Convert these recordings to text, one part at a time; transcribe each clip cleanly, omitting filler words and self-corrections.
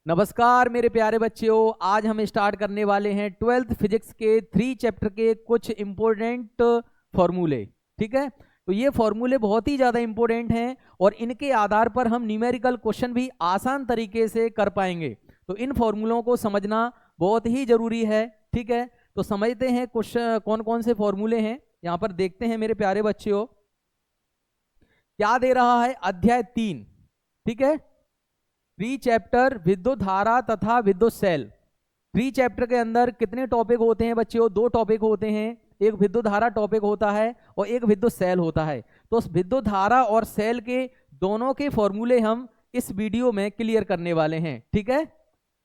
नमस्कार मेरे प्यारे बच्चों, आज हम स्टार्ट करने वाले हैं 12th फिजिक्स के 3 चैप्टर के कुछ इंपॉर्टेंट फॉर्मूले। ठीक है, तो ये फॉर्मूले बहुत ही ज़्यादा इंपॉर्टेंट हैं और इनके आधार पर हम न्यूमेरिकल क्वेश्चन भी आसान तरीके से कर पाएंगे। तो इन फॉर्मूलों को समझना बहुत ही ज़रूरी है। ठीक है, तो समझते हैं क्वेश्चन कौन कौन से फॉर्मूले हैं। यहाँ पर देखते हैं मेरे प्यारे बच्चों, क्या दे रहा है। अध्याय 3, ठीक है, 3 चैप्टर विद्युत धारा तथा विद्युत सेल। 3 चैप्टर के अंदर कितने टॉपिक होते हैं बच्चों? 2 टॉपिक होते हैं, एक विद्युत धारा टॉपिक होता है और एक विद्युत सेल होता है। तो उस विद्युत धारा और सेल के दोनों के फॉर्मूले हम इस वीडियो में क्लियर करने वाले हैं। ठीक है,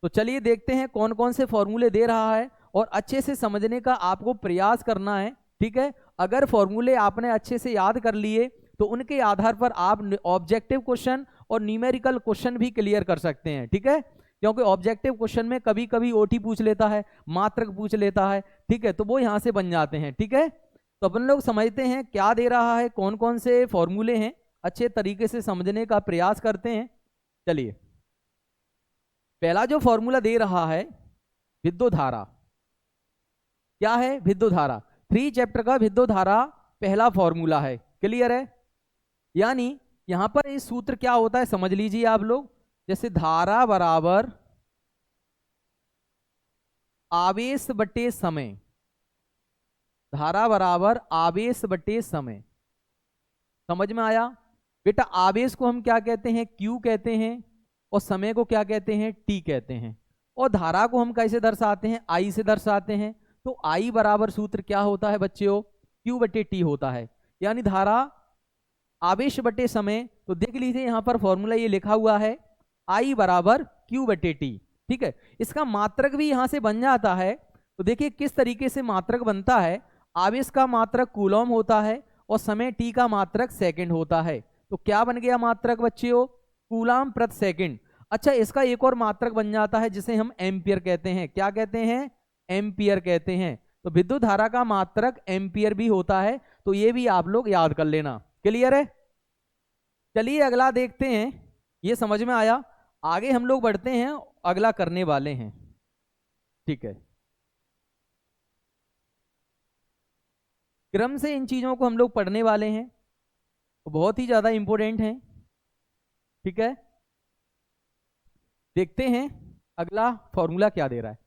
तो चलिए देखते हैं कौन कौन से फॉर्मूले दे रहा है और अच्छे से समझने का आपको प्रयास करना है। ठीक है, अगर फॉर्मूले आपने अच्छे से याद कर लिए तो उनके आधार पर आप ऑब्जेक्टिव क्वेश्चन और न्यूमेरिकल क्वेश्चन भी क्लियर कर सकते हैं। ठीक है, क्योंकि ऑब्जेक्टिव क्वेश्चन में कभी कभी ओटी पूछ लेता है, मात्रक पूछ लेता है। ठीक है, तो वो यहां से बन जाते हैं। ठीक है, तो अपन लोग समझते हैं क्या दे रहा है, कौन कौन से फॉर्मूले हैं, अच्छे तरीके से समझने का प्रयास करते हैं। चलिए, पहला जो फॉर्मूला दे रहा है विद्युत धारा, क्या है? विद्युत धारा। 3 चैप्टर का विद्युत धारा पहला फॉर्मूला है। क्लियर है? यानी यहां पर इस सूत्र क्या होता है समझ लीजिए आप लोग। जैसे धारा बराबर आवेश बटे समय, धारा बराबर आवेश बटे समय। समझ में आया बेटा? आवेश को हम क्या कहते हैं? Q कहते हैं, और समय को क्या कहते हैं? T कहते हैं। और धारा को हम कैसे दर्शाते हैं? I से दर्शाते हैं। तो I बराबर सूत्र क्या होता है बच्चों? Q बटे T होता है। यानी धारा आवेश बटे समय। तो देख लीजिए यहां पर फॉर्मूला ये लिखा हुआ है, I बराबर Q बटे T। ठीक है, इसका मात्रक भी यहां से बन जाता है। तो देखिए किस तरीके से मात्रक बनता है। आवेश का मात्रक कूलम होता है और समय T का मात्रक सेकंड होता है। तो क्या बन गया मात्रक बच्चों? कूलम प्रति सेकंड। अच्छा, इसका एक और मात्रक बन जाता है जिसे हम एम्पियर कहते हैं। क्या कहते हैं? एम्पियर कहते हैं। तो विद्युत धारा का मात्रक एम्पियर भी होता है। तो ये भी आप लोग याद कर लेना। क्लियर है? चलिए अगला देखते हैं। ये समझ में आया? आगे हम लोग बढ़ते हैं, अगला करने वाले हैं। ठीक है, क्रम से इन चीजों को हम लोग पढ़ने वाले हैं, तो बहुत ही ज्यादा इंपॉर्टेंट है। ठीक है, देखते हैं अगला फॉर्मूला क्या दे रहा है।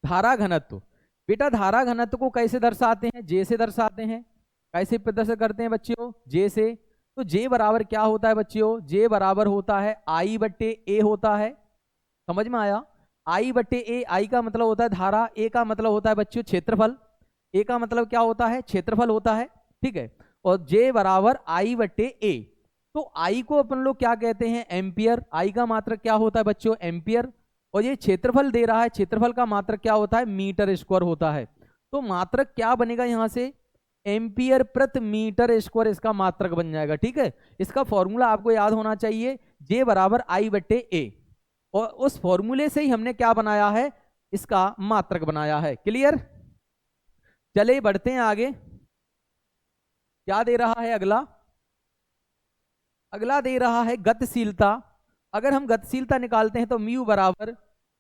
धारा घनत्व। बेटा धारा घनत्व को कैसे दर्शाते हैं? जे से दर्शाते हैं। कैसे प्रदर्शित करते हैं बच्चों? जे से। तो जे बराबर क्या होता है बच्चों? जे बराबर होता है I बट्टे ए होता है। समझ में आया? I बट्टे ए। I का मतलब होता है धारा, ए का मतलब होता है बच्चों क्षेत्रफल। ए का मतलब क्या होता है? क्षेत्रफल होता है। ठीक है, और जे बराबर I बट्टे ए। तो I को अपन लोग क्या कहते हैं? एम्पियर। I का मात्रक क्या होता है बच्चों? एम्पियर। और ये क्षेत्रफल दे रहा है, क्षेत्रफल का मात्रक क्या होता है? मीटर स्क्वायर होता है। तो मात्रक क्या बनेगा यहां से? एम्पियर प्रति मीटर स्क्वायर इसका मात्रक बन जाएगा। ठीक है, इसका फॉर्मूला आपको याद होना चाहिए, जे बराबर I बट्टे ए। और उस फॉर्मूले से ही हमने क्या बनाया है? इसका मात्रक बनाया है। क्लियर? चले बढ़ते हैं आगे। क्या दे रहा है अगला? अगला दे रहा है गतिशीलता। अगर हम गतिशीलता निकालते हैं तो म्यू बराबर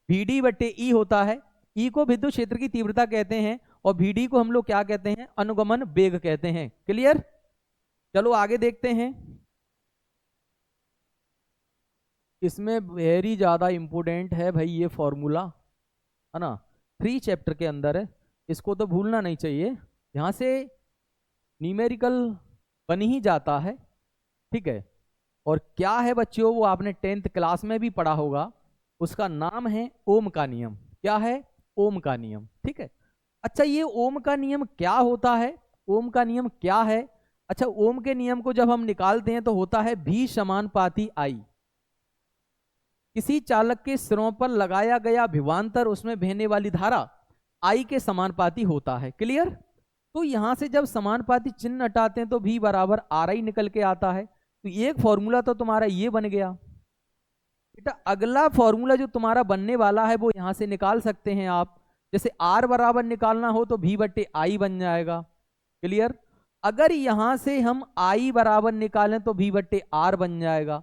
VD बट्टे ई होता है। ई को विद्युत क्षेत्र की तीव्रता कहते हैं और VD को हम लोग क्या कहते हैं? अनुगमन वेग कहते हैं। क्लियर? चलो आगे देखते हैं। इसमें वेरी ज्यादा इंपॉर्टेंट है भाई ये फॉर्मूला, है ना? 3 चैप्टर के अंदर है, इसको तो भूलना नहीं चाहिए। यहां से न्यूमेरिकल बन ही जाता है। ठीक है, और क्या है बच्चों? वो आपने 10th क्लास में भी पढ़ा होगा। उसका नाम है ओम का नियम। क्या है? ओम का नियम। ठीक है, अच्छा ये ओम का नियम क्या होता है? ओम का नियम क्या है? अच्छा, ओम के नियम को जब हम निकालते हैं तो होता है V समानुपाती I। किसी चालक के सिरों पर लगाया गया विभवांतर, उसमें बहने वाली धारा I के समानुपाती होता है। क्लियर? तो यहां से जब समानुपाती चिन्ह हटाते हैं तो V बराबर RI निकल के आता है। तो एक फॉर्मूला तो तुम्हारा ये बन गया। बेटा अगला फॉर्मूला जो तुम्हारा बनने वाला है वो यहां से निकाल सकते हैं आप। जैसे R बराबर निकालना हो तो V बट्टे I बन जाएगा। क्लियर? अगर यहां से हम I बराबर निकालें तो V बट्टे R बन जाएगा।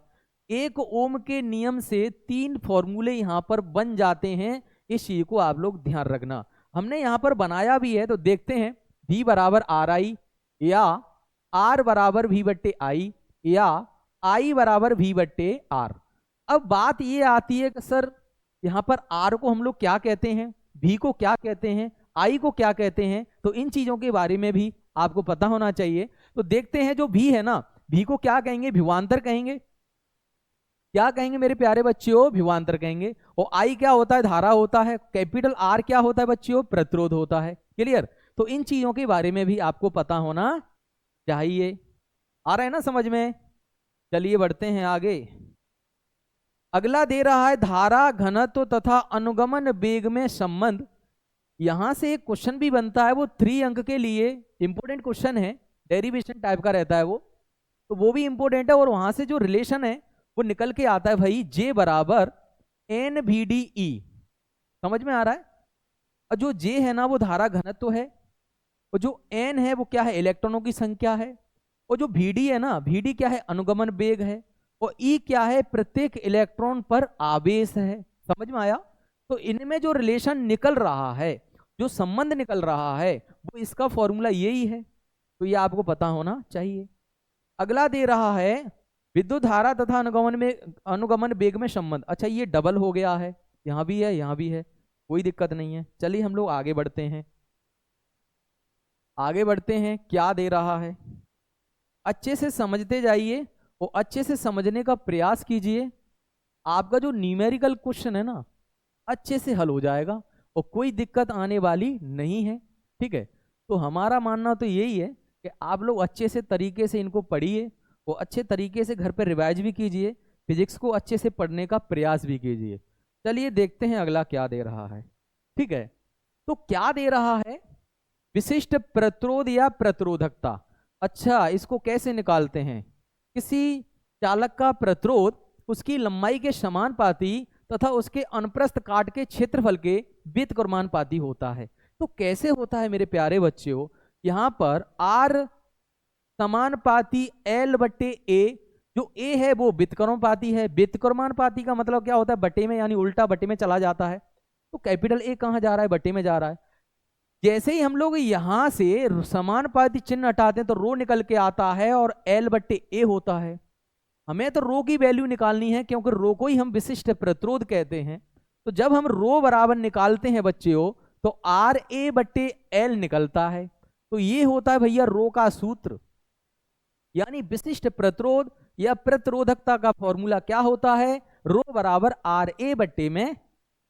1 ओम के नियम से 3 फॉर्मूले यहाँ पर बन जाते हैं। इस चीज को आप लोग ध्यान रखना। हमने यहाँ पर बनाया भी है, तो देखते हैं। V बराबर आर आई, या R बराबर V बट्टे आई, या I बराबर V बट्टे आर। अब बात ये आती है कि सर यहाँ पर R को हम लोग क्या कहते हैं, V को क्या कहते हैं, I को क्या कहते हैं। तो इन चीजों के बारे में भी आपको पता होना चाहिए। तो देखते हैं, जो V है ना, V को क्या कहेंगे, विभवांतर कहेंगे। क्या कहेंगे मेरे प्यारे बच्चों, विभवांतर कहेंगे। और I क्या होता है, धारा होता है। कैपिटल R क्या होता है बच्चों, प्रतिरोध होता है। क्लियर। तो इन चीजों के बारे में भी आपको पता होना चाहिए। आ रहा है ना समझ में। चलिए बढ़ते हैं आगे। अगला दे रहा है धारा घनत्व तथा अनुगमन वेग में संबंध। यहां से एक क्वेश्चन भी बनता है, वो 3 अंक के लिए इंपोर्टेंट क्वेश्चन है, डेरिवेशन टाइप का रहता है वो, तो वो भी इंपोर्टेंट है। और वहां से जो रिलेशन है वो निकल के आता है भाई, J बराबर NVDE। समझ में आ रहा है। और जो J है ना वो धारा घनत्व है, और जो N है वो क्या है, इलेक्ट्रॉनों की संख्या है, और जो VD है ना, VD क्या है, अनुगमन वेग है, और E क्या है, प्रत्येक इलेक्ट्रॉन पर आवेश है। समझ में आया। तो इनमें जो रिलेशन निकल रहा है, जो संबंध निकल रहा है, वो इसका फॉर्मूला यही है। तो ये आपको पता होना चाहिए। अगला दे रहा है विद्युत धारा तथा अनुगमन वेग में संबंध। अच्छा, ये डबल हो गया है, यहां भी है यहां भी है, कोई दिक्कत नहीं है। चलिए हम लोग आगे बढ़ते हैं। आगे बढ़ते हैं, क्या दे रहा है, अच्छे से समझते जाइए और अच्छे से समझने का प्रयास कीजिए। आपका जो न्यूमेरिकल क्वेश्चन है ना, अच्छे से हल हो जाएगा और कोई दिक्कत आने वाली नहीं है। ठीक है। तो हमारा मानना तो यही है कि आप लोग अच्छे से तरीके से इनको पढ़िए और अच्छे तरीके से घर पर रिवाइज भी कीजिए, फिजिक्स को अच्छे से पढ़ने का प्रयास भी कीजिए। चलिए देखते हैं अगला क्या दे रहा है। ठीक है। तो क्या दे रहा है, विशिष्ट प्रतिरोध या प्रतिरोधकता। अच्छा, इसको कैसे निकालते हैं। किसी चालक का प्रतिरोध उसकी लंबाई के समानुपाती तथा उसके अनुप्रस्थ काट के क्षेत्रफल के व्युत्क्रमानुपाती होता है। तो कैसे होता है मेरे प्यारे बच्चों, यहां पर R समानुपाती L बट्टे A, जो A है वो व्युत्क्रमानुपाती है। व्युत्क्रमानुपाती का मतलब क्या होता है, बटे में, यानी उल्टा बटे में चला जाता है। तो कैपिटल A कहां जा रहा है, बटे में जा रहा है। जैसे ही हम लोग यहां से समानुपाती चिन्ह हटाते हैं तो रो निकल के आता है और L बट्टे A होता है। हमें तो रो की वैल्यू निकालनी है, क्योंकि रो को ही हम विशिष्ट प्रतिरोध कहते हैं। तो जब हम रो बराबर निकालते हैं बच्चों, तो RA बट्टे L निकलता है। तो ये होता है भैया रो का सूत्र, यानी विशिष्ट प्रतिरोध या प्रतिरोधकता का फॉर्मूला क्या होता है, रो बराबर RA बट्टे में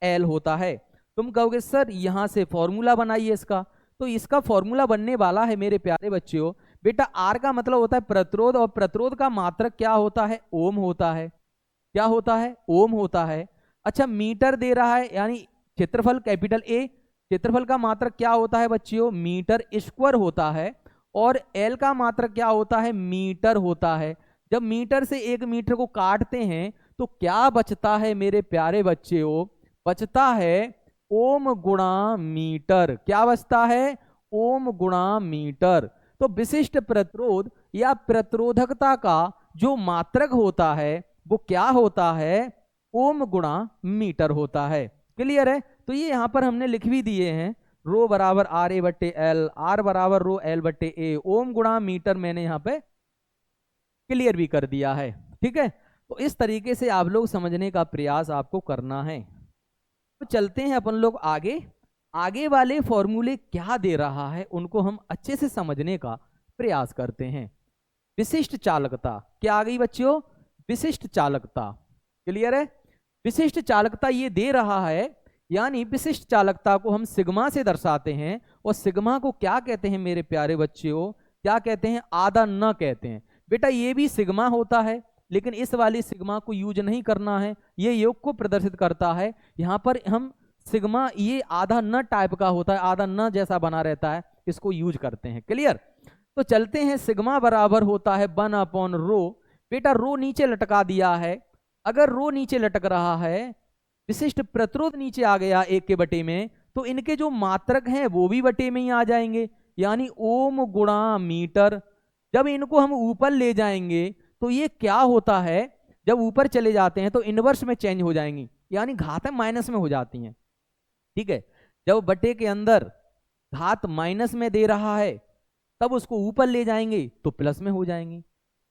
L होता है। तुम कहोगे सर यहां से फॉर्मूला बनाइए इसका, तो इसका फॉर्मूला बनने वाला है मेरे प्यारे बच्चों। बेटा R का मतलब होता है प्रतिरोध, और प्रतिरोध का मात्रक क्या होता है, ओम होता है। क्या होता है, ओम होता है। अच्छा, मीटर दे रहा है, यानी क्षेत्रफल कैपिटल A, क्षेत्रफल का मात्रक क्या होता है बच्चों, मीटर स्क्वायर होता है। और L का मात्रक क्या होता है, मीटर होता है। जब मीटर से 1 मीटर को काटते हैं तो क्या बचता है मेरे प्यारे बच्चों, बचता है ओम गुणा मीटर। क्या बचता है, ओम गुणा मीटर। तो विशिष्ट प्रतिरोध या प्रतिरोधकता का जो मात्रक होता है वो क्या होता है, ओम गुणा मीटर होता है। क्लियर है। तो ये यहां पर हमने लिख भी दिए हैं, रो बराबर RA बट्टे L, R बराबर रो L बट्टे A, ओम गुणा मीटर मैंने यहाँ पे क्लियर भी कर दिया है। ठीक है। तो इस तरीके से आप लोग समझने का प्रयास आपको करना है। तो चलते हैं अपन लोग आगे। आगे वाले फॉर्मूले क्या दे रहा है उनको हम अच्छे से समझने का प्रयास करते हैं। विशिष्ट चालकता क्या आ गई बच्चों, विशिष्ट चालकता। क्लियर है। विशिष्ट चालकता ये दे रहा है, यानी विशिष्ट चालकता को हम सिग्मा से दर्शाते हैं। और सिग्मा को क्या कहते हैं मेरे प्यारे बच्चों, क्या कहते हैं, आधा न कहते हैं। बेटा ये भी सिग्मा होता है, लेकिन इस वाली सिग्मा को यूज नहीं करना है, ये योग को प्रदर्शित करता है। यहाँ पर हम सिग्मा, ये आधा न टाइप का होता है, आधा न जैसा बना रहता है, इसको यूज करते हैं। क्लियर। तो चलते हैं, सिग्मा बराबर होता है 1 अपॉन रो। बेटा रो नीचे लटका दिया है, अगर रो नीचे लटक रहा है, विशिष्ट प्रतिरोध नीचे आ गया 1 के बटे में, तो इनके जो मात्रक हैं वो भी बटे में ही आ जाएंगे, यानी ओम गुणा मीटर। जब इनको हम ऊपर ले जाएंगे तो ये क्या होता है, जब ऊपर चले जाते हैं तो इनवर्स में चेंज हो जाएंगी, यानी घातें माइनस में हो जाती हैं। ठीक है, जब बटे के अंदर घात माइनस में दे रहा है तब उसको ऊपर ले जाएंगे तो प्लस में हो जाएंगी,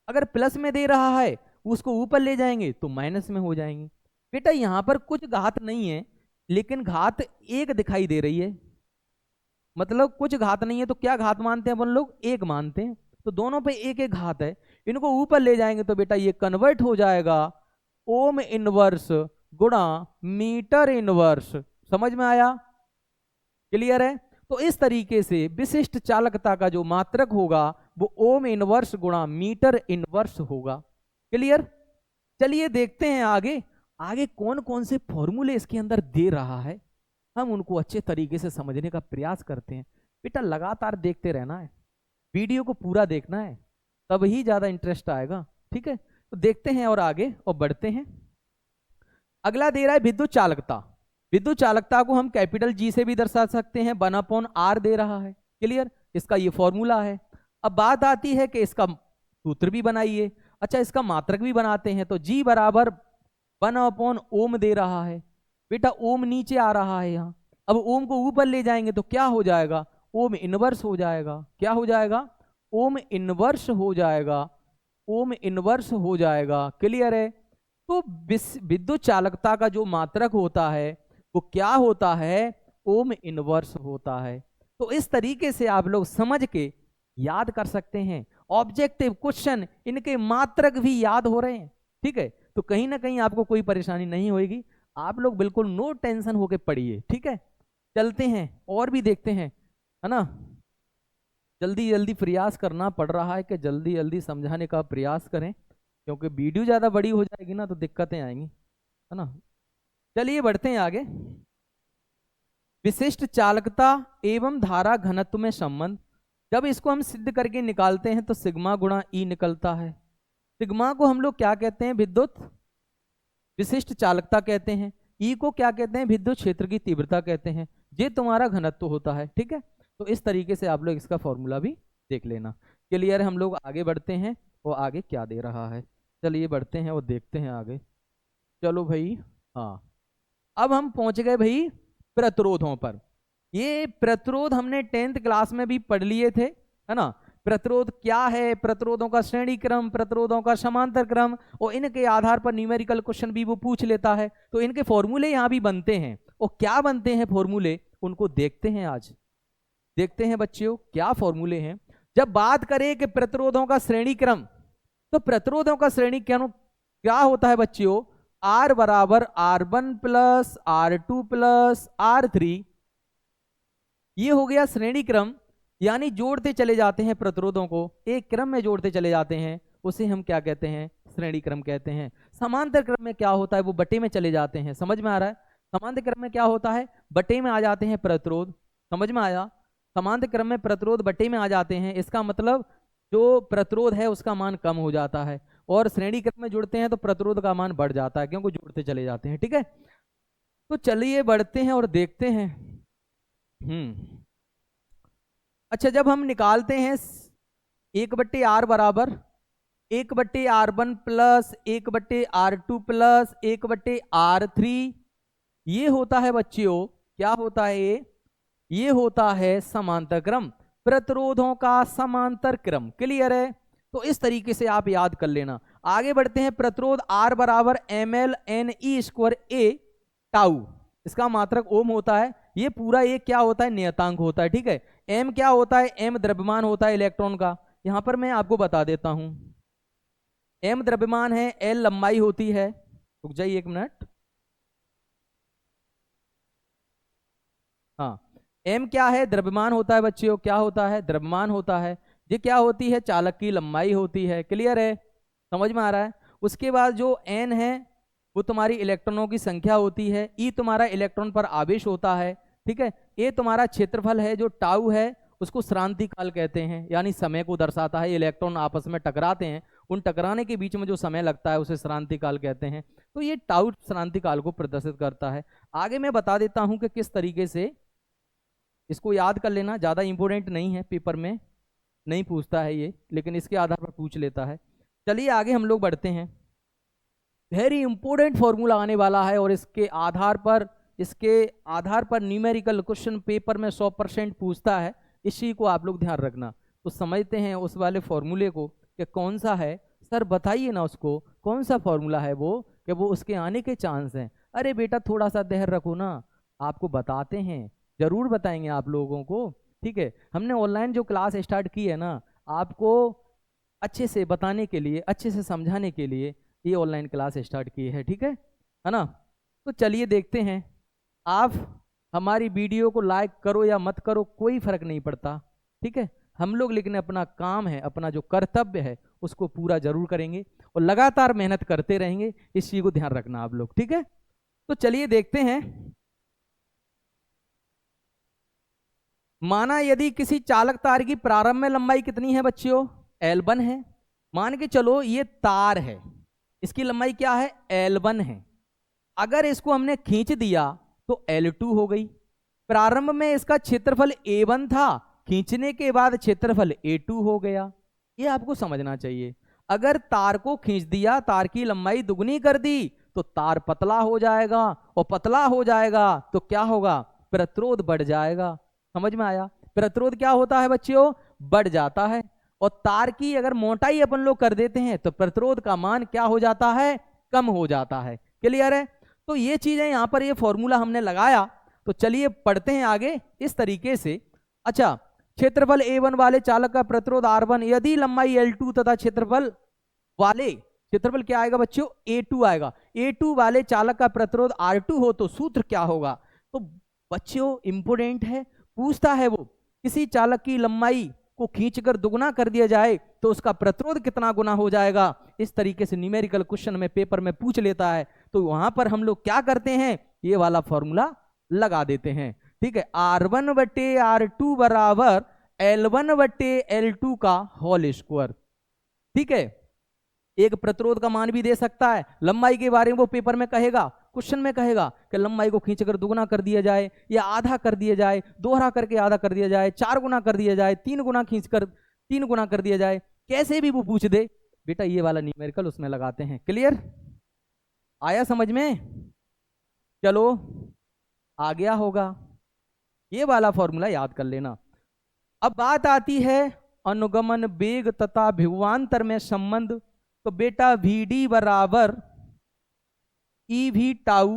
अगर प्लस में दे रहा है उसको ऊपर ले जाएंगे तो माइनस में हो जाएंगी। बेटा यहां पर कुछ घात नहीं है लेकिन घात एक दिखाई दे रही है, मतलब कुछ घात नहीं है तो क्या घात मानते हैं अपन लोग, एक मानते हैं, तो दोनों पे एक एक घात है, इनको ऊपर ले जाएंगे तो बेटा ये कन्वर्ट हो जाएगा ओम इनवर्स गुणा मीटर इनवर्स। समझ में आया, क्लियर है। तो इस तरीके से विशिष्ट चालकता का जो मात्रक होगा वो ओम इनवर्स गुणा मीटर इनवर्स होगा। क्लियर, चलिए देखते हैं आगे, आगे कौन कौन से फॉर्मूले इसके अंदर दे रहा है, हम उनको अच्छे तरीके से समझने का प्रयास करते हैं। बेटा लगातार देखते रहना है, वीडियो को पूरा देखना है, तब ही ज्यादा इंटरेस्ट आएगा। ठीक है, तो देखते हैं और आगे और बढ़ते हैं। अगला दे रहा है विद्युत चालकता। विद्युत चालकता को हम कैपिटल जी से भी दर्शा सकते हैं, 1/r दे रहा है। क्लियर, इसका ये फॉर्मूला है। अब बात आती है कि इसका सूत्र भी बनाइए। अच्छा, इसका मात्रक भी बनाते हैं, तो जी बराबर 1/ओम दे रहा है। बेटा ओम नीचे आ रहा है यहाँ, अब ओम को ऊपर ले जाएंगे तो क्या हो जाएगा, ओम इनवर्स हो जाएगा। क्या हो जाएगा, ओम इनवर्स हो जाएगा, ओम इनवर्स हो जाएगा। क्लियर है। तो विद्युत चालकता का जो मात्रक होता है वो क्या होता है, ओम इनवर्स होता है। तो इस तरीके से आप लोग समझ के याद कर सकते हैं। ऑब्जेक्टिव क्वेश्चन इनके मात्रक भी याद हो रहे हैं। ठीक है, तो कहीं ना कहीं आपको कोई परेशानी नहीं होगी, आप लोग बिल्कुल नो टेंशन होके पढ़िए। ठीक है, चलते हैं और भी देखते हैं, है ना। जल्दी जल्दी प्रयास करना पड़ रहा है कि जल्दी जल्दी समझाने का प्रयास करें, क्योंकि वीडियो ज़्यादा बड़ी हो जाएगी ना तो दिक्कतें आएंगी, है ना। चलिए बढ़ते हैं आगे। विशिष्ट चालकता एवं धारा घनत्व में संबंध, जब इसको हम सिद्ध करके निकालते हैं तो सिग्मा गुणा ई निकलता है। सिग्मा को हम लोग क्या कहते हैं, विद्युत विशिष्ट चालकता कहते हैं। ई को क्या कहते हैं, विद्युत क्षेत्र की तीव्रता कहते हैं। ये तुम्हारा घनत्व होता है। ठीक है, तो इस तरीके से आप लोग इसका फॉर्मूला भी देख लेना। क्लियर है, हम लोग आगे बढ़ते हैं वो आगे क्या दे रहा है। चलिए बढ़ते हैं और देखते हैं आगे। चलो भाई, हाँ अब हम पहुंच गए भाई प्रतिरोधों पर। ये प्रतिरोध हमने 10th क्लास में भी पढ़ लिए थे, है ना। प्रतिरोध क्या है, प्रतिरोधों का श्रेणी क्रम, प्रतिरोधों का समांतर क्रम, और इनके आधार पर न्यूमेरिकल क्वेश्चन भी वो पूछ लेता है। तो इनके फॉर्मूले यहाँ भी बनते हैं, और क्या बनते हैं फॉर्मूले उनको देखते हैं। आज देखते हैं बच्चों क्या फॉर्मूले हैं। जब बात करें कि प्रतिरोधों का श्रेणी क्रम, तो प्रतिरोधों का श्रेणी क्रम क्या होता है बच्चों, R बराबर R1 plus R2 plus R3, ये हो गया श्रेणी क्रम। यानी जोड़ते चले जाते हैं प्रतिरोधों को, एक क्रम में जोड़ते चले जाते हैं, उसे हम क्या कहते हैं, श्रेणी क्रम कहते हैं। समांतर क्रम में क्या होता है, वो बटे में चले जाते हैं। समझ में आ रहा है, समांतर क्रम में क्या होता है, बटे में आ जाते हैं प्रतिरोध। समझ में आया, समांतर क्रम में प्रतिरोध बटे में आ जाते हैं, इसका मतलब जो प्रतिरोध है उसका मान कम हो जाता है, और श्रेणी क्रम में जुड़ते हैं तो प्रतिरोध का मान बढ़ जाता है, क्योंकि जुड़ते चले जाते हैं। ठीक है, तो चलिए बढ़ते हैं और देखते हैं। अच्छा, जब हम निकालते हैं 1/r बराबर 1/r1 plus 1/r2 plus 1/r3, ये होता है बच्चियों, क्या होता है ये होता है समांतर क्रम, प्रतिरोधों का समांतर क्रम। क्लियर है, तो इस तरीके से आप याद कर लेना। आगे बढ़ते हैं। प्रतिरोध R बराबर ml/ne² A टाउ, इसका मात्रक ओम होता है। ये पूरा एक क्या होता है, नियतांक होता है। ठीक है, m क्या होता है, m द्रव्यमान होता है इलेक्ट्रॉन का। यहां पर मैं आपको बता देता हूं, m द्रव्यमान है, l लंबाई होती है। रुक जाइए एक मिनट। हाँ, m क्या है, द्रव्यमान होता है बच्चियों, क्या होता है, द्रव्यमान होता है। ये क्या होती है, चालक की लंबाई होती है। क्लियर है, समझ में आ रहा है। उसके बाद जो n है वो तुम्हारी इलेक्ट्रॉनों की संख्या होती है, ई तुम्हारा इलेक्ट्रॉन पर आवेश होता है। ठीक है, ए तुम्हारा क्षेत्रफल है, जो टाउ है उसको श्रांति काल कहते हैं, यानी समय को दर्शाता है। इलेक्ट्रॉन आपस में टकराते हैं, उन टकराने के बीच में जो समय लगता है उसे श्रांति काल कहते हैं। तो ये टाउ श्रांति काल को प्रदर्शित करता है। आगे मैं बता देता हूं कि किस तरीके से इसको याद कर लेना, ज़्यादा इंपॉर्टेंट नहीं है, पेपर में नहीं पूछता है ये, लेकिन इसके आधार पर पूछ लेता है। चलिए आगे हम लोग बढ़ते हैं। वेरी इंपॉर्टेंट फॉर्मूला आने वाला है, और इसके आधार पर न्यूमेरिकल क्वेश्चन पेपर में 100% पूछता है। इसी को आप लोग ध्यान रखना। तो समझते हैं उस वाले फॉर्मूले को कि कौन सा है। सर बताइए ना उसको कौन सा फॉर्मूला है वो, कि वो उसके आने के चांस हैं। अरे बेटा थोड़ा सा धैर्य रखो ना, आपको बताते हैं, जरूर बताएंगे आप लोगों को। ठीक है, हमने ऑनलाइन जो क्लास स्टार्ट की है ना, आपको अच्छे से बताने के लिए, अच्छे से समझाने के लिए ये ऑनलाइन क्लास स्टार्ट की है। ठीक है ना। तो चलिए देखते हैं। आप हमारी वीडियो को लाइक करो या मत करो, कोई फर्क नहीं पड़ता। ठीक है, हम लोग लेकिन अपना काम है, अपना जो कर्तव्य है उसको पूरा जरूर करेंगे और लगातार मेहनत करते रहेंगे। इस चीज को ध्यान रखना आप लोग। ठीक है, तो चलिए देखते हैं। माना यदि किसी चालक तार की प्रारंभ में लंबाई कितनी है बच्चों, L1 है। मान के चलो ये तार है, इसकी लंबाई क्या है, L1 है। अगर इसको हमने खींच दिया तो L2 हो गई। प्रारंभ में इसका क्षेत्रफल A1 था, खींचने के बाद क्षेत्रफल A2 हो गया। ये आपको समझना चाहिए। अगर तार को खींच दिया, तार की लंबाई दुगनी कर दी, तो तार पतला हो जाएगा, और पतला हो जाएगा तो क्या होगा, प्रतिरोध बढ़ जाएगा। समझ में आया। प्रतिरोध क्या होता है बच्चों, बढ़ जाता है। और तार की अगर मोटाई अपन लोग कर देते हैं तो प्रतिरोध का मान क्या हो जाता है, कम हो जाता है। क्लियर है। तो ये चीजें यहां पर ये फॉर्मूला हमने लगाया। तो चलिए पढ़ते हैं आगे इस तरीके से। अच्छा, क्षेत्रफल A1 वाले चालक का प्रतिरोध R1 यदि लंबाई L2 तथा क्षेत्रफल क्या आएगा बच्चों, A2 आएगा। A2 वाले चालक का प्रतिरोध R2 हो तो सूत्र क्या होगा। तो बच्चों इंपोर्टेंट है, पूछता है वो, किसी चालक की लंबाई को खींचकर दुगना कर दिया जाए तो उसका प्रतिरोध कितना गुना हो जाएगा। इस तरीके से न्यूमेरिकल क्वेश्चन में पेपर में पूछ लेता है। तो वहां पर हम लोग क्या करते हैं, ये वाला फॉर्मूला लगा देते हैं। ठीक है, R1 बटे R2 बराबर L1 बटे L2 का होल स्क्वायर। ठीक है, एक प्रतिरोध का मान भी दे सकता है। लंबाई के बारे में वो पेपर में कहेगा, क्वेश्चन में कहेगा कि लंबाई को खींचकर दुगुना कर दिया जाए, या आधा कर दिया जाए, दोहरा करके आधा कर दिया जाए, 4 गुना कर दिया जाए, 3 गुना खींचकर 3 गुना कर दिया जाए, कैसे भी वो पूछ दे बेटा, ये वाला न्यूमेरिकल उसमें लगाते हैं। क्लियर, आया समझ में। चलो आ गया होगा, ये वाला फॉर्मूला याद कर लेना। अब बात आती है अनुगमन वेग तथा विभवांतर में संबंध। तो बेटा VD बराबर EV टाउ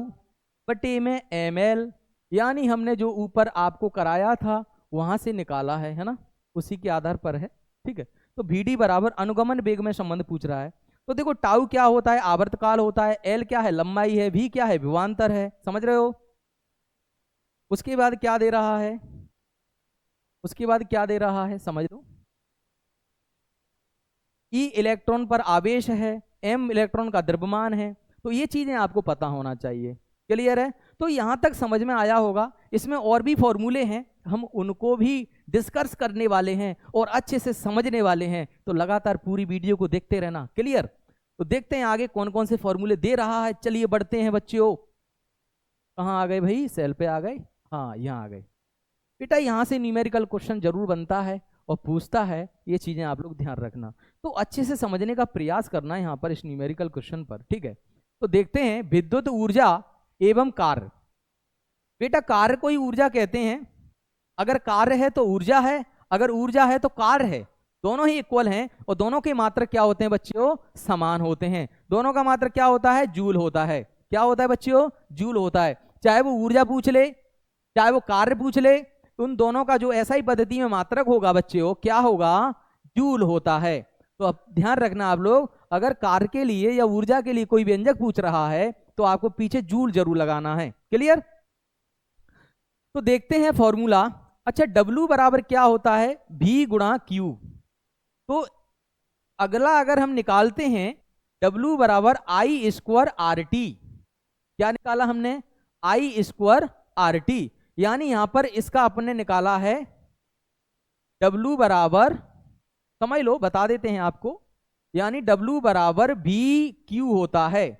बटे में ML, यानी हमने जो ऊपर आपको कराया था वहां से निकाला है ना, उसी के आधार पर है। ठीक है, तो VD बराबर अनुगमन वेग में संबंध पूछ रहा है। तो देखो टाउ क्या होता है, आवर्तकाल होता है, L क्या है, लंबाई है, V क्या है, विभवांतर है। समझ रहे हो। उसके बाद क्या दे रहा है, उसके बाद क्या दे रहा है समझ लो। E इलेक्ट्रॉन पर आवेश है, M इलेक्ट्रॉन का द्रव्यमान है। तो ये चीजें आपको पता होना चाहिए। क्लियर है। तो यहां तक समझ में आया होगा। इसमें और भी फॉर्मूले हैं, हम उनको भी डिस्कस करने वाले हैं और अच्छे से समझने वाले हैं। तो लगातार पूरी वीडियो को देखते रहना। क्लियर। तो देखते हैं आगे कौन कौन से फॉर्मूले दे रहा है। चलिए बढ़ते हैं बच्चों। कहाँ आ गए भाई, सेल पे आ गए, हाँ यहाँ आ गए। बेटा यहाँ से न्यूमेरिकल क्वेश्चन जरूर बनता है और पूछता है, ये चीजें आप लोग ध्यान रखना। तो अच्छे से समझने का प्रयास करना है यहाँ पर इस न्यूमेरिकल क्वेश्चन पर। ठीक है, तो देखते हैं विद्युत ऊर्जा एवं कार्य। बेटा कार्य को ही ऊर्जा कहते हैं। अगर कार्य है तो ऊर्जा है, अगर ऊर्जा है तो कार्य है, दोनों ही इक्वल हैं। और दोनों के मात्रक क्या होते हैं बच्चों, समान होते हैं। दोनों का मात्रक क्या होता है, जूल होता है। क्या होता है बच्चों, जूल होता है। चाहे वो ऊर्जा पूछ ले, चाहे वो कार्य पूछ ले, उन दोनों का जो SI पद्धति में मात्रक होगा बच्चों, क्या होगा, जूल होता है। तो अब ध्यान रखना आप लोग, अगर कार्य के लिए या ऊर्जा के लिए कोई व्यंजक पूछ रहा है तो आपको पीछे जूल जरूर लगाना है। क्लियर। तो देखते हैं फॉर्मूला। अच्छा, W बराबर क्या होता है, V गुणा Q। तो अगला अगर हम निकालते हैं W बराबर I स्क्वायर RT। क्या निकाला हमने, I स्क्वायर RT। यानी यहां पर इसका अपने निकाला है W बराबर, समझ लो बता देते हैं आपको, यानी W बराबर VQ होता है।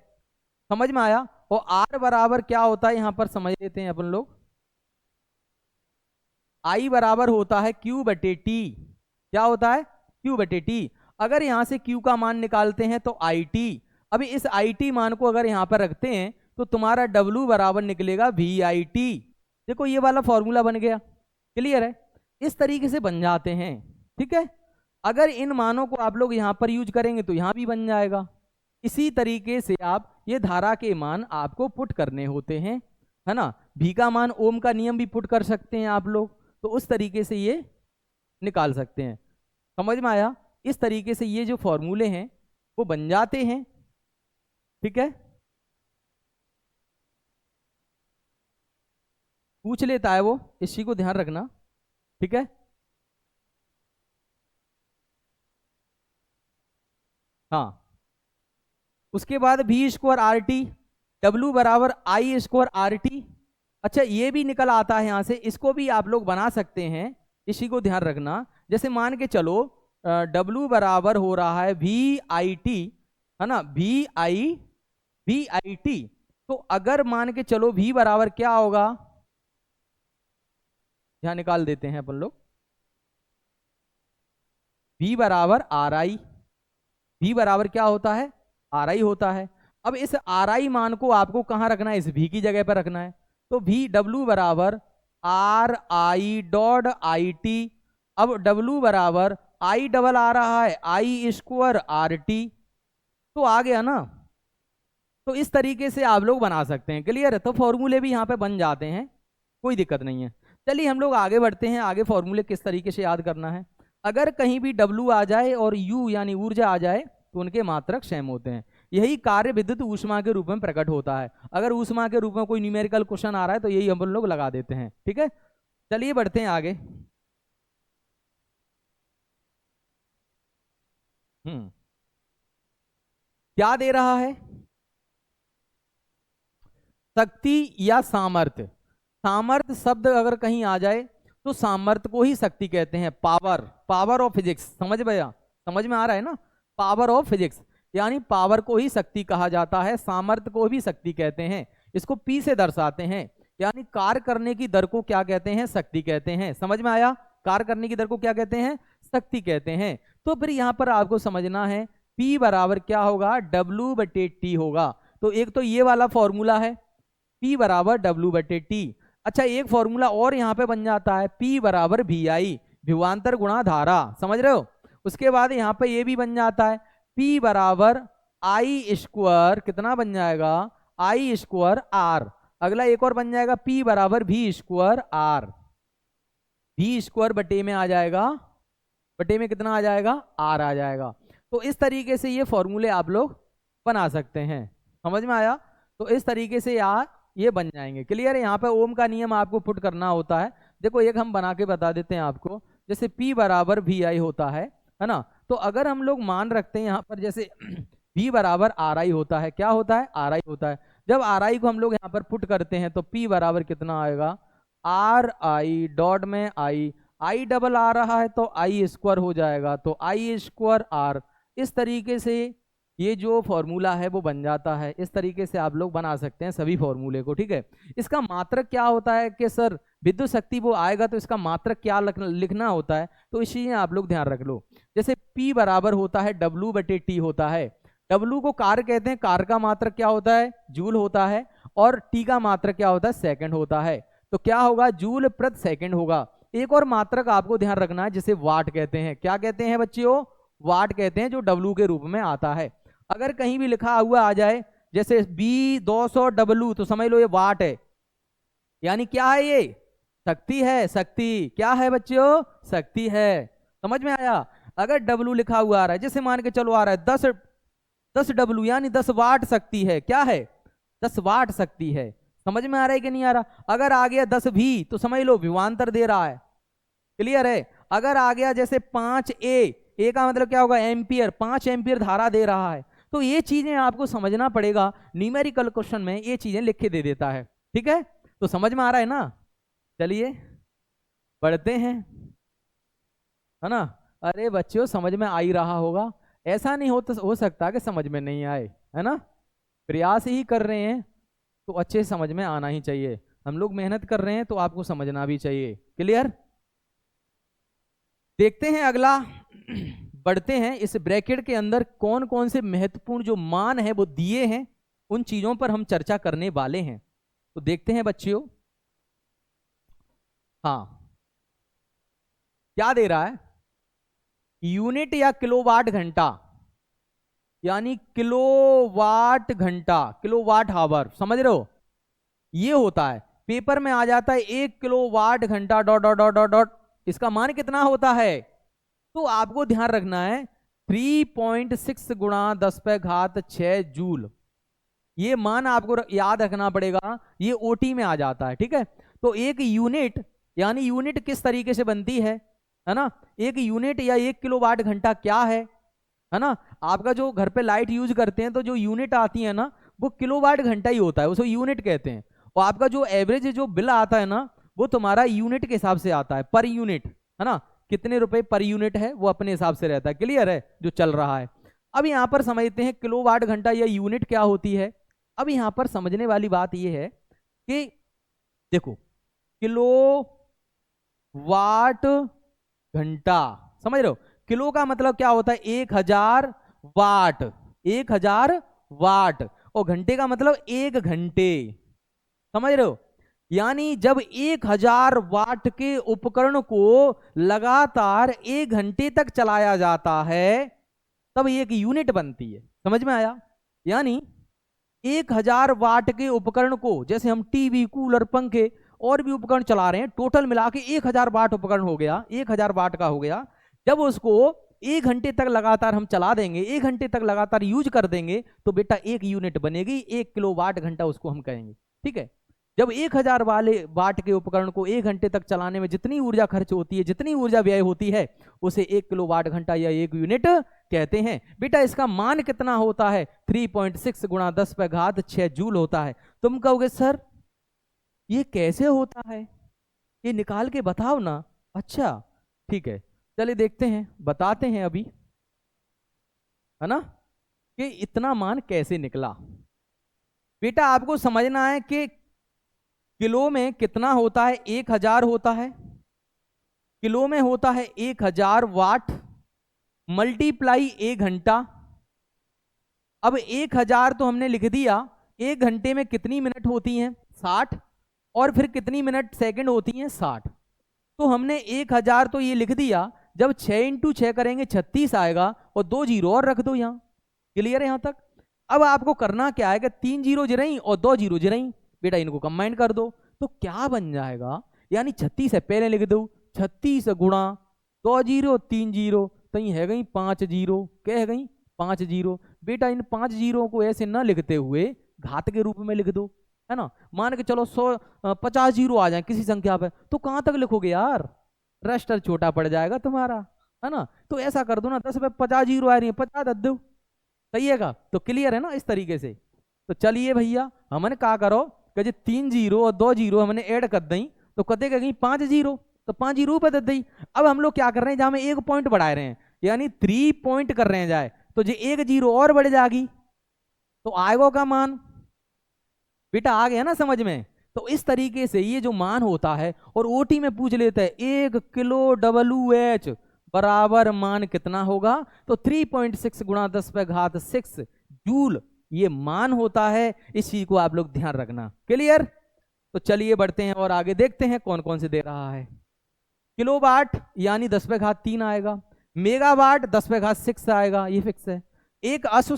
समझ में आया। और R बराबर क्या होता है यहां पर समझ लेते हैं अपन लोग, I बराबर होता है Q बटे T। क्या होता है, Q बटे T। अगर यहां से Q का मान निकालते हैं तो IT, अभी इस IT मान को अगर यहाँ पर रखते हैं तो तुम्हारा W बराबर निकलेगा VIT। देखो ये वाला फॉर्मूला बन गया, क्लियर है। इस तरीके से बन जाते हैं, ठीक है। अगर इन मानों को आप लोग यहाँ पर यूज करेंगे तो यहाँ भी बन जाएगा। इसी तरीके से आप ये धारा के मान आपको पुट करने होते हैं, है ना। भी का मान ओम का नियम भी पुट कर सकते हैं आप लोग, तो उस तरीके से ये निकाल सकते हैं। समझ में आया? इस तरीके से ये जो फॉर्मूले हैं वो बन जाते हैं, ठीक है। पूछ लेता है वो, इस चीज को ध्यान रखना, ठीक है। हाँ, उसके बाद भी स्क्वायर आर टी, डब्ल्यू बराबर आई स्क्वायर आर टी। अच्छा, ये भी निकल आता है यहां से, इसको भी आप लोग बना सकते हैं, इसी को ध्यान रखना। जैसे मान के चलो डब्ल्यू बराबर हो रहा है वी आई टी, है ना, वी आई टी। तो अगर मान के चलो वी बराबर क्या होगा, यहां निकाल देते हैं अपन लोग, वी बराबर आर आई। वी बराबर क्या होता है, आर आई होता है। अब इस आर आई मान को आपको कहां रखना है, इस वी की जगह पर रखना है। तो वी डब्ल्यू बराबर are I dot I T. अब डब्ल्यू बराबर आई डबल आ रहा है आई स्क्वायर आर टी, तो आ गया ना। तो इस तरीके से आप लोग बना सकते हैं, क्लियर है। तो फॉर्मूले भी यहाँ पे बन जाते हैं, कोई दिक्कत नहीं है। चलिए हम लोग आगे बढ़ते हैं, आगे फॉर्मूले किस तरीके से याद करना है। अगर कहीं भी डब्ल्यू आ जाए और यू यानी ऊर्जा आ जाए तो उनके मात्रक सेम होते हैं। यही कार्य विद्युत ऊष्मा के रूप में प्रकट होता है। अगर ऊष्मा के रूप में कोई न्यूमेरिकल क्वेश्चन आ रहा है तो यही हम लोग लगा देते हैं, ठीक है। चलिए बढ़ते हैं आगे। क्या दे रहा है, शक्ति या सामर्थ्य। सामर्थ्य शब्द अगर कहीं आ जाए तो सामर्थ्य को ही शक्ति कहते हैं। पावर, पावर ऑफ फिजिक्स, समझ भैया, समझ में आ रहा है ना। पावर ऑफ फिजिक्स यानी पावर को ही शक्ति कहा जाता है, सामर्थ्य को भी शक्ति कहते हैं। इसको पी से दर्शाते हैं, यानी कार्य करने की दर को क्या कहते हैं, शक्ति कहते हैं। समझ में आया, कार्य करने की दर को क्या कहते हैं, शक्ति कहते हैं। तो फिर यहाँ पर आपको समझना है P बराबर क्या होगा, W/T होगा। तो एक तो ये वाला फॉर्मूला है P बराबर W/T। अच्छा, एक फॉर्मूला और यहाँ पे बन जाता है P बराबर VI, विभवांतर गुणा धारा, समझ रहे हो। उसके बाद यहाँ पे ये भी बन जाता है P बराबर I स्क्वायर, कितना बन जाएगा, I स्क्वायर R। अगला एक और बन जाएगा P बराबर V square R। V square बटे में आ जाएगा, बटे में कितना आ जाएगा, R आ जाएगा। तो इस तरीके से ये फॉर्मूले आप लोग बना सकते हैं, समझ में आया। तो इस तरीके से यार ये बन जाएंगे, क्लियर है। यहाँ पे ओम का नियम आपको पुट करना होता है। देखो एक हम बना के बता देते हैं आपको, जैसे P बराबर VI होता है ना। तो अगर हम लोग मान रखते हैं यहाँ पर जैसे V बराबर RI होता है, क्या होता है, RI होता है। जब RI को हम लोग यहाँ पर पुट करते हैं तो P बराबर कितना आएगा, RI डॉट में I डबल आ रहा है तो I स्क्वायर हो जाएगा, तो I स्क्वायर R। इस तरीके से ये जो फॉर्मूला है वो बन जाता है। इस तरीके से आप लोग बना सकते हैं सभी फॉर्मूले को, ठीक है। इसका मात्रक क्या होता है कि सर विद्युत शक्ति वो आएगा तो इसका मात्रक क्या लिखना होता है, तो इसी में आप लोग ध्यान रख लो। जैसे P बराबर होता है W/T होता है। W को कार्य कहते हैं, कार्य का मात्रक क्या होता है, जूल होता है, और T का मात्रक क्या होता है, सेकंड होता है। तो क्या होगा, जूल प्रति सेकंड होगा। एक और मात्रक आपको ध्यान रखना है जिसे वाट कहते हैं। क्या कहते हैं बच्चियों, वाट कहते हैं, जो W के रूप में आता है। अगर कहीं भी लिखा हुआ आ जाए जैसे B200W तो समझ लो ये वाट है, यानी क्या है, ये शक्ति है। शक्ति क्या है बच्चों, शक्ति है। समझ में आया। अगर W लिखा हुआ आ रहा है, जैसे मान के चलो आ रहा है 10 W यानी 10 वाट शक्ति है, क्या है, 10 वाट शक्ति है। समझ में आ रहा है कि नहीं आ रहा। अगर आ गया 10 V तो समझ लो विभवांतर दे रहा है, क्लियर है। अगर आ गया जैसे 5A का मतलब क्या होगा, एम्पियर, 5 एम्पियर धारा दे रहा है। तो ये चीजें आपको समझना पड़ेगा, न्यूमेरिकल क्वेश्चन में ये चीजें लिख के दे देता है, ठीक है। तो समझ में आ रहा है ना। चलिए बढ़ते हैं, है ना। अरे बच्चों समझ में आ ही रहा होगा, ऐसा नहीं हो सकता कि समझ में नहीं आए, है ना। प्रयास ही कर रहे हैं तो अच्छे समझ में आना ही चाहिए। हम लोग मेहनत कर रहे हैं तो आपको समझना भी चाहिए, क्लियर। देखते हैं अगला बढ़ते हैं। इस ब्रैकेट के अंदर कौन कौन से महत्वपूर्ण जो मान है वो दिए हैं, उन चीजों पर हम चर्चा करने वाले हैं। तो देखते हैं बच्चियों। हाँ, क्या दे रहा है? यूनिट या किलोवाट घंटा, यानी किलोवाट घंटा, किलोवाट हावर, समझ रहे हो? ये होता है, पेपर में आ जाता है 1 किलोवाट घंटा dot dot dot dot dot, इसका मान कितना होता है? तो आपको ध्यान रखना है 3.6 गुणा 10⁻6 जूल, ये मान आपको याद रखना पड़ेगा, ये ओटी में आ जाता है। ठीक है, तो एक यूनिट, यानी यूनिट किस तरीके से बनती है ना, एक यूनिट या 1 किलोवाट घंटा क्या है ना? आपका जो घर पे लाइट यूज करते हैं तो जो यूनिट आती है ना, वो किलोवाट घंटा ही होता है, उसको यूनिट कहते हैं। और आपका जो एवरेज जो बिल आता है ना, वो तुम्हारा यूनिट के हिसाब से आता है, पर यूनिट, है ना? कितने रुपए पर यूनिट है वो अपने हिसाब से रहता है। क्लियर है जो चल रहा है? अब यहां पर समझते हैं किलोवाट घंटा या यूनिट क्या होती है। अब यहां पर समझने वाली बात यह है कि देखो, किलो वाट घंटा, समझ रहे हो? किलो का मतलब क्या होता है? 1000 वाट, 1000 वाट, और घंटे का मतलब 1 घंटे, समझ रहे हो? यानी जब 1000 वाट के उपकरण को लगातार 1 घंटे तक चलाया जाता है, तब एक यूनिट बनती है। समझ में आया? यानी 1000 वाट के उपकरण को, जैसे हम टीवी, कूलर, पंखे और भी उपकरण चला रहे हैं, टोटल मिला के 1000 वाट उपकरण हो गया, 1000 वाट का हो गया। जब उसको 1 घंटे तक लगातार हम चला देंगे, 1 घंटे तक लगातार यूज कर देंगे, तो बेटा एक यूनिट बनेगी, 1 किलोवाट घंटा उसको हम कहेंगे। ठीक है, जब 1000 वाले वाट के उपकरण को 1 घंटे तक चलाने में जितनी ऊर्जा खर्च होती है, जितनी ऊर्जा व्यय होती है, उसे 1 किलोवाट घंटा या 1 यूनिट कहते हैं। बेटा इसका मान कितना होता है? 3.6 गुणा 10⁻6 जूल होता है। तुम कहोगे सर ये कैसे होता है, ये निकाल के बताओ ना। अच्छा ठीक है, चलिए देखते हैं, बताते हैं अभी, है ना, कि इतना मान कैसे निकला। बेटा आपको समझना है कि किलो में कितना होता है? 1000 होता है, किलो में होता है 1000 वाट मल्टीप्लाई 1 घंटा। अब 1000 तो हमने लिख दिया, 1 घंटे में कितनी मिनट होती हैं? 60, और फिर कितनी मिनट सेकंड होती हैं? 60। तो हमने 1000 तो ये लिख दिया, जब 6 × 6 करेंगे 36 आएगा, और 2 जीरो और रख दो यहाँ। क्लियर है यहाँ तक? अब आपको करना क्या है कि 3 जीरो जिरई और 2 जीरो जिरई, बेटा इनको कंबाइन कर दो, तो क्या बन जाएगा? यानी 36 है, पहले लिख दो 36 गुणा 2 जीरो 3 जीरो, तो ये है गई 5 जीरो, क्या है गई? 5 जीरो। बेटा इन 5 जीरो को ऐसे ना लिखते हुए घात के रूप में लिख दो, है ना? मान के चलो 50 जीरो आ जाए किसी संख्या पे, तो कहां तक लिखोगे यार? रजिस्टर छोटा पड़ जाएगा तुम्हारा, है ना? तो ऐसा कर दो ना, 10 पे 50 जीरो आ रही है, 50 दे दो, सही है का? तो क्लियर है ना इस तरीके से? तो चलिए भैया, हमने क्या करो कि 3 जीरो और 2 जीरो हमने ऐड कर दी, तो कदे कहीं 5 जीरो, तो 5 जीरो पे दे दी। अब हम लोग क्या कर रहे हैं, जहां में 1 पॉइंट बढ़ा रहे हैं, यानी 3 पॉइंट कर रहे हैं जाए, तो जो 1 जीरो और बढ़ जाएगी, तो आएगा का मान, बेटा आ गया ना समझ में? तो इस तरीके से ये जो मान होता है, और ओटी में पूछ लेते हैं 1 किलो WH बराबर मान कितना होगा, तो 3.6 गुणा 10⁻6 जूल ये मान होता है। इस चीज को आप लोग ध्यान रखना। क्लियर? तो चलिए बढ़ते हैं और आगे देखते हैं कौन कौन से दे रहा है। किलोवाट यानी 10⁻3 आएगा, मेगावाट 10⁻6 आएगा, ये फिक्स है। एक अश्व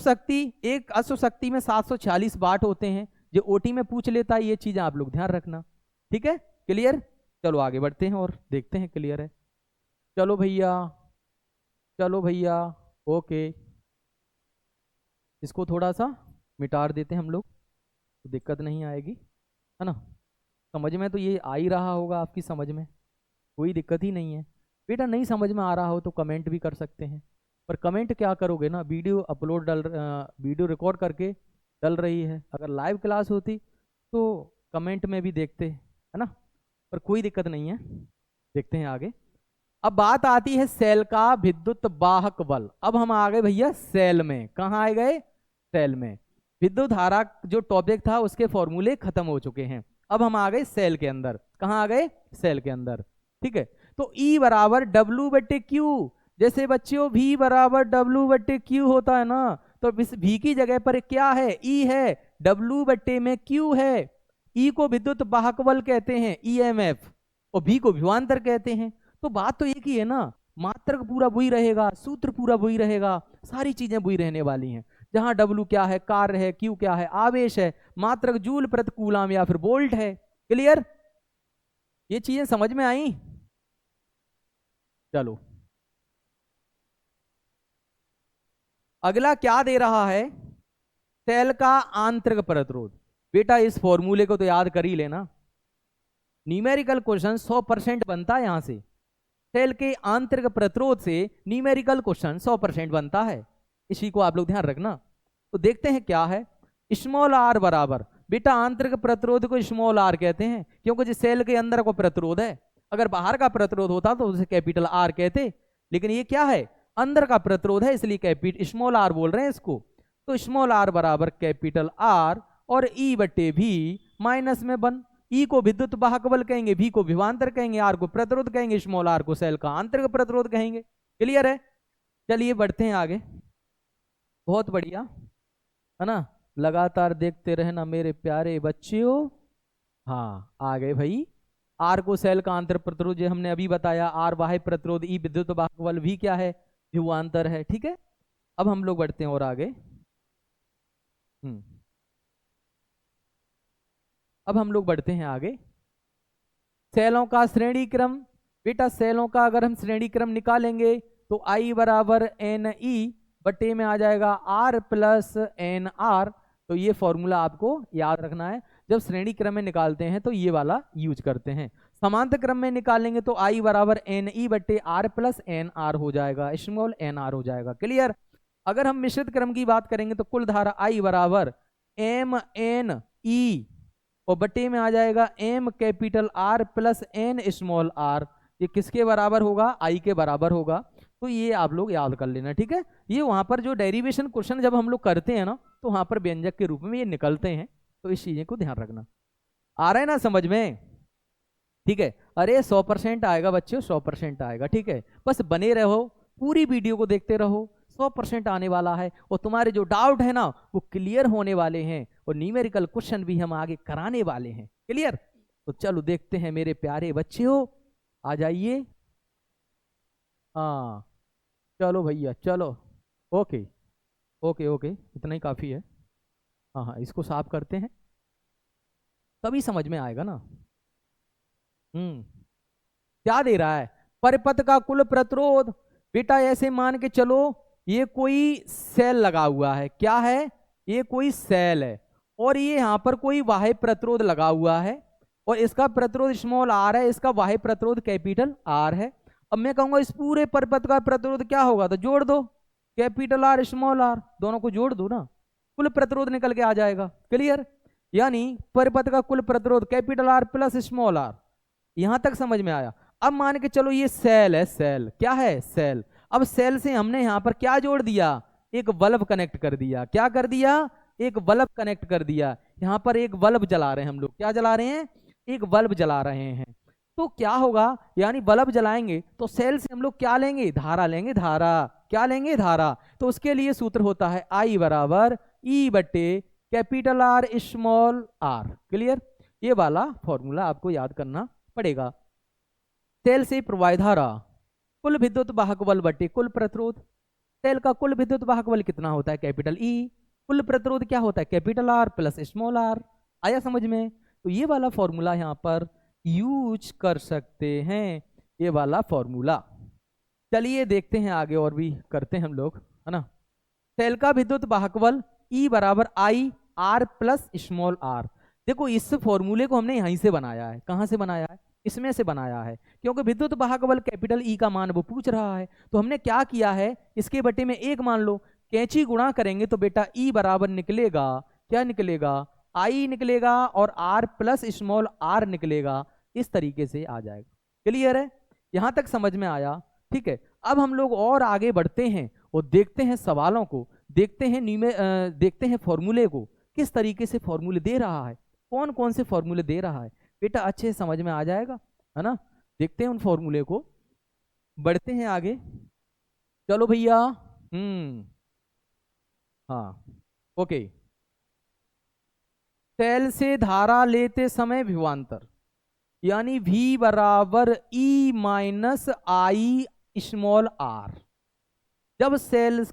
शक्ति में 746 वाट होते हैं, जो ओटी में पूछ लेता है, ये चीजें आप लोग ध्यान रखना। ठीक है, क्लियर? चलो आगे बढ़ते हैं और देखते हैं क्लियर है। चलो भैया, चलो भैया, ओके, इसको थोड़ा सा मिटा देते हैं हम लोग, तो दिक्कत नहीं आएगी, है ना? समझ में तो ये आ ही रहा होगा, आपकी समझ में कोई दिक्कत ही नहीं है। बेटा नहीं समझ में आ रहा हो तो कमेंट भी कर सकते हैं, पर कमेंट क्या करोगे ना, वीडियो रिकॉर्ड करके डल रही है, अगर लाइव क्लास होती तो कमेंट में भी देखते, है ना? पर कोई दिक्कत नहीं है, देखते हैं आगे। अब बात आती है सेल का विद्युत वाहक बल। अब हम आ गए भैया सेल में। कहाँ आ गए? सेल में। विद्युत धारा जो टॉपिक था उसके फॉर्मूले खत्म हो चुके हैं, अब हम आ गए सेल के अंदर। कहाँ आ गए? सेल के अंदर। ठीक है, तो E बराबर W/Q, जैसे बच्चों V बराबर W/Q होता है ना, तो इस V की जगह पर क्या है, E है, W/ में Q है। E को विद्युत वाहक बल कहते हैं EMF, और V को विभवांतर कहते हैं। तो बात तो एक ही है ना, मात्रक पूरा वही रहेगा, सूत्र पूरा वही रहेगा, सारी चीजें वही रहने वाली हैं। जहां W क्या है, कार्य है, Q क्या है, आवेश है, मात्रक जूल प्रति कूलम या फिर वोल्ट है। क्लियर, ये चीजें समझ में आई। चलो अगला क्या दे रहा है, सेल का आंतरिक प्रतिरोध। बेटा इस फॉर्मूले को तो याद कर ही लेना, न्यूमेरिकल क्वेश्चन 100% बनता है यहां से। सेल के आंतरिक प्रतिरोध से न्यूमेरिकल क्वेश्चन 100% बनता है, इसी को आप लोग ध्यान रखना। तो देखते हैं क्या है, स्मॉल आर बराबर, बेटा आंतरिक प्रतिरोध को स्मॉल आर कहते हैं क्योंकि जिस सेल के अंदर को प्रतिरोध है, अगर बाहर का प्रतिरोध होता तो उसे कैपिटल आर कहते, लेकिन ये क्या है, अंदर का प्रतिरोध है, इसलिए कैपिटल स्मॉल आर बोल रहे हैं इसको। तो स्मॉल आर बराबर कैपिटल आर और E/V माइनस में 1। E को विद्युत वाहक बल कहेंगे, V को विभवांतर कहेंगे, R को प्रतिरोध कहेंगे, स्मॉल r को सेल का आंतरिक प्रतिरोध कहेंगे। क्लियर है, चलिए बढ़ते हैं आगे। बहुत बढ़िया है ना, लगातार देखते रहना मेरे प्यारे बच्चों। हाँ आ गए भाई, R को सेल का आंतरिक प्रतिरोध जो हमने अभी बताया, R बाह्य प्रतिरोध, E विद्युत वाहक बल, V क्या है, विभवांतर है। ठीक है, अब हम लोग बढ़ते हैं और आगे। अब हम लोग बढ़ते हैं आगे, सेलों का श्रेणी क्रम। बेटा सेलों का अगर हम श्रेणी क्रम निकालेंगे तो I बराबर NE/, में आ जाएगा R प्लस NR। तो ये फॉर्मूला आपको याद रखना है, जब श्रेणी क्रम में निकालते हैं तो ये वाला यूज करते हैं। समांतर क्रम में निकालेंगे तो I बराबर NE/R प्लस NR हो जाएगा, स्मॉल nr हो जाएगा। क्लियर, अगर हम मिश्रित क्रम की बात करेंगे तो कुल धारा I बराबर MNE और बटे में आ जाएगा M capital R plus N small r। ये किसके बराबर होगा, I के बराबर होगा। तो ये आप लोग याद कर लेना, ठीक है। ये वहां पर जो डेरिवेशन क्वेश्चन जब हम लोग करते हैं ना, तो वहां पर व्यंजक के रूप में ये निकलते हैं, तो इस चीजें को ध्यान रखना। आ रहा है ना समझ में, ठीक है। अरे 100% आएगा बच्चों, 100% आएगा, ठीक है। बस बने रहो, पूरी वीडियो को देखते रहो, 100% आने वाला है। और तुम्हारे जो डाउट है ना वो क्लियर होने वाले हैं, और न्यूमेरिकल क्वेश्चन भी हम आगे कराने वाले हैं। क्लियर, तो चलो देखते हैं मेरे प्यारे बच्चों, आ जाइए। हाँ चलो भैया चलो, ओके ओके ओके, इतना ही काफी है। हाँ हाँ इसको साफ करते हैं, तभी समझ में आएगा ना। क्या दे रहा है, परिपथ का कुल प्रतिरोध। बेटा ऐसे मान के चलो ये कोई सेल लगा हुआ है, क्या है, ये कोई सेल है, और ये यहाँ पर कोई बाह्य प्रतिरोध लगा हुआ है, और इसका प्रतिरोध स्मॉल r है, इसका बाह्य प्रतिरोध कैपिटल R है। अब मैं कहूंगा इस पूरे परिपथ का प्रतिरोध क्या होगा, तो जोड़ दो, कैपिटल R स्मॉल r, दोनों को जोड़ दो ना, कुल प्रतिरोध निकल के आ जाएगा। क्लियर, यानी परिपथ का कुल प्रतिरोध capital R plus small r। यहां तक समझ में आया। अब मान के चलो ये सेल है, सेल क्या है, सेल। अब सेल से हमने यहां पर क्या जोड़ दिया, एक बल्ब कनेक्ट कर दिया। क्या कर दिया, एक बल्ब कनेक्ट कर दिया। यहां पर एक बल्ब जला रहे हैं हम लोग, क्या जला रहे हैं, एक बल्ब जला रहे हैं। तो क्या होगा, यानी बल्ब जलाएंगे तो सेल से हम लोग क्या लेंगे, धारा लेंगे, धारा, क्या लेंगे, धारा। तो उसके लिए सूत्र होता है I बराबर E/, capital R small r। Clear, ये वाला फॉर्मूला आपको याद करना पड़ेगा। सेल से प्रवाहित धारा कुल विद्युत वाहक बल बटे कुल प्रतिरोध। सेल का कुल विद्युत वाहक बल कितना होता है, कैपिटल E, कुल प्रतिरोध क्या होता है, capital R plus small r। आया समझ में, तो ये वाला फॉर्मूला यहाँ पर यूज कर सकते हैं, ये वाला फॉर्मूला। चलिए देखते हैं आगे और भी करते हैं हम लोग, है ना। सेल का विद्युत वाहक बल E बराबर I R plus small r। देखो इस फॉर्मूले को हमने यहीं से बनाया है, कहां से बनाया है, इसमें से बनाया है, क्योंकि विद्युत वाहक बल कैपिटल E का मान वो पूछ रहा है। तो हमने क्या किया है, इसके बटे में एक मान लो, कैंची गुणा करेंगे तो बेटा E बराबर निकलेगा, क्या निकलेगा, I निकलेगा और R प्लस स्मॉल r निकलेगा। इस तरीके से आ जाएगा। क्लियर है, यहां तक समझ में आया, ठीक है। अब हम लोग और आगे बढ़ते हैं और देखते हैं सवालों को, देखते हैं देखते हैं फॉर्मूले को, किस तरीके से फॉर्मूले दे रहा है, कौन कौन से फॉर्मूले दे रहा है। बेटा अच्छे से समझ में आ जाएगा, है ना। देखते हैं उन फॉर्मूले को, बढ़ते हैं आगे। चलो भैया। हाँ ओके। सेल से धारा लेते समय विभवांतर, यानी V बराबर E minus I small R. जब सेल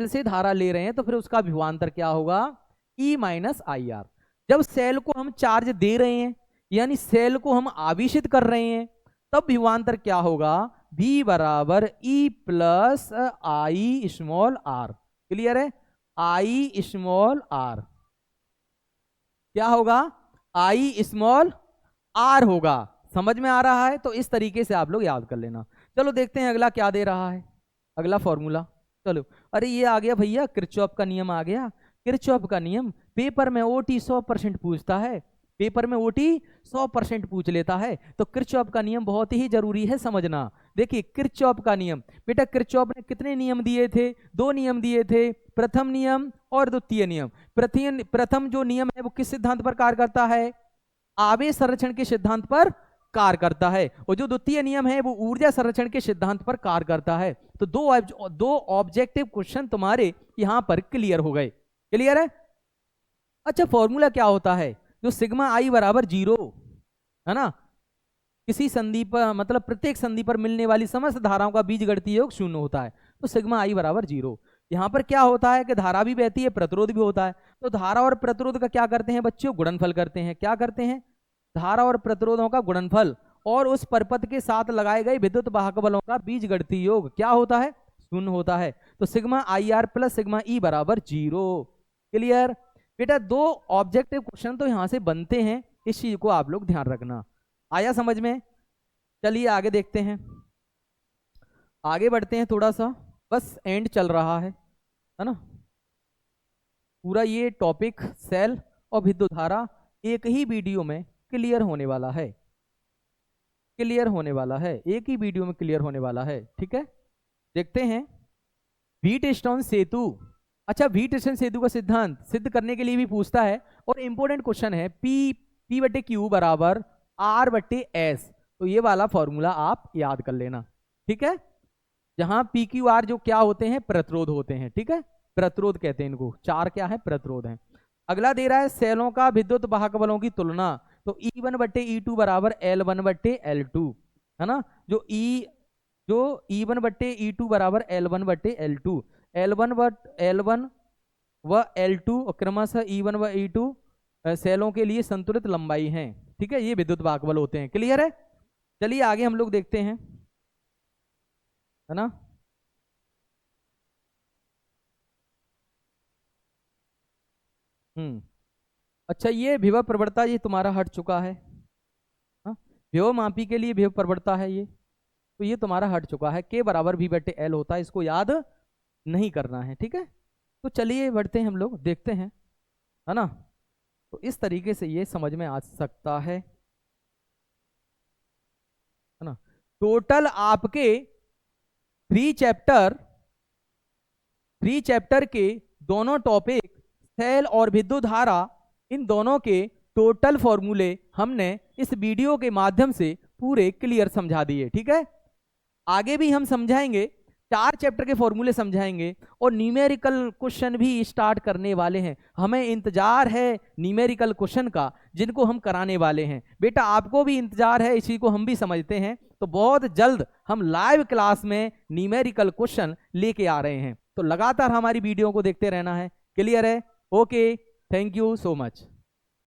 से धारा ले रहे हैं तो फिर उसका विभवांतर क्या होगा, E माइनस आई आर। जब सेल को हम चार्ज दे रहे हैं, यानी सेल को हम आवेशित कर रहे हैं, तब विभवांतर क्या होगा, V बराबर E plus I small R. Clear है, आई स्मॉल आर क्या होगा, आई स्मॉल आर होगा। समझ में आ रहा है, तो इस तरीके से आप लोग याद कर लेना। चलो देखते हैं अगला क्या दे रहा है, अगला फॉर्मूला। चलो, अरे ये आ गया भैया, किरचॉफ का नियम आ गया। किरचॉफ का नियम पेपर में ओटी 100% पूछता है, पेपर में ओटी 100% पूछ लेता है, तो किरचॉफ का नियम बहुत ही जरूरी है समझना। देखिए किरचॉफ का नियम, बेटा किरचॉफ ने कितने नियम दिए थे, 2 नियम दिए थे, प्रथम नियम और द्वितीय नियम। प्रथम जो नियम है वो किस सिद्धांत पर कार्य करता है, आवेश संरक्षण के सिद्धांत पर कार्य करता है, और जो द्वितीय नियम है वो ऊर्जा संरक्षण के सिद्धांत पर कार्य करता है। तो दो ऑब्जेक्टिव क्वेश्चन तुम्हारे यहां पर क्लियर हो गए। क्लियर है। अच्छा, फॉर्मूला क्या होता है, जो सिग्मा आई बराबर 0 है ना, किसी संधि पर मतलब प्रत्येक संधि पर मिलने वाली समस्त धाराओं का बीजगणितीय योग 0 होता है, तो सिग्मा आई बराबर 0। यहां पर क्या होता है कि धारा भी बहती है, प्रतिरोध भी होता है, तो धारा और प्रतिरोध का क्या करते हैं बच्चों, गुणनफल करते हैं। क्या करते हैं, धारा और प्रतिरोधों का गुणनफल, और उस परपथ के साथ लगाए गए विद्युत वाहक बलों का बीजगणितीय योग क्या होता है, 0 होता है। तो sigma I R plus sigma ई बराबर 0। क्लियर। बेटा 2 ऑब्जेक्टिव क्वेश्चन तो यहां से बनते हैं, इस चीज को आप लोग ध्यान रखना। आया समझ में। चलिए आगे देखते हैं, आगे बढ़ते हैं थोड़ा सा, बस एंड चल रहा है ना। पूरा ये टॉपिक सेल और विद्युत धारा एक ही वीडियो में क्लियर होने वाला है, क्लियर होने वाला है, एक ही वीडियो में क्लियर होने वाला है। ठीक है, देखते हैं व्हीटस्टोन सेतु। अच्छा, व्हीटस्टोन सेतु का सिद्धांत सिद्ध करने के लिए भी पूछता है, और इंपॉर्टेंट क्वेश्चन है, P बटे क्यू बराबर R बटे S। तो ये वाला फॉर्मूला आप याद कर लेना। ठीक है, जहां पी क्यू आर जो क्या होते हैं, प्रतिरोध होते हैं। ठीक है, प्रतिरोध कहते हैं इनको, 4 क्या है, प्रतिरोध है। अगला दे रहा है सेलों का विद्युत वाहक बलों की तुलना, तो E1 बटे E2 बराबर L1 बटे L2 है ना। जो E1 बटे E2 बराबर L1 बटे L2, L1 व L2 क्रमशः E1 व E2 सेलों के लिए संतुलित लंबाई है। ठीक है, ये विद्युत वाहक बल होते हैं। क्लियर है। चलिए आगे हम लोग देखते हैं, है ना। अच्छा, ये विभव प्रवणता ये तुम्हारा हट चुका है, हाँ? विभव मापी के लिए विभव प्रवणता है ये, तो ये तुम्हारा हट चुका है। के बराबर भी बटे एल होता है, इसको याद नहीं करना है। ठीक है, तो चलिए बढ़ते हैं हम लोग, देखते हैं, है ना। तो इस तरीके से ये समझ में आ सकता है ना। टोटल आपके 3 चैप्टर के दोनों टॉपिक सेल और विद्युत धारा, इन दोनों के टोटल फॉर्मूले हमने इस वीडियो के माध्यम से पूरे क्लियर समझा दिए। ठीक है, आगे भी हम समझाएंगे, 4 चैप्टर के फॉर्मूले समझाएंगे, और न्यूमेरिकल क्वेश्चन भी स्टार्ट करने वाले हैं। हमें इंतजार है न्यूमेरिकल क्वेश्चन का, जिनको हम कराने वाले हैं। बेटा आपको भी इंतजार है, इसी को हम भी समझते हैं। तो बहुत जल्द हम लाइव क्लास में न्यूमेरिकल क्वेश्चन लेके आ रहे हैं, तो लगातार हमारी वीडियो को देखते रहना है। क्लियर है। Okay, thank you so much.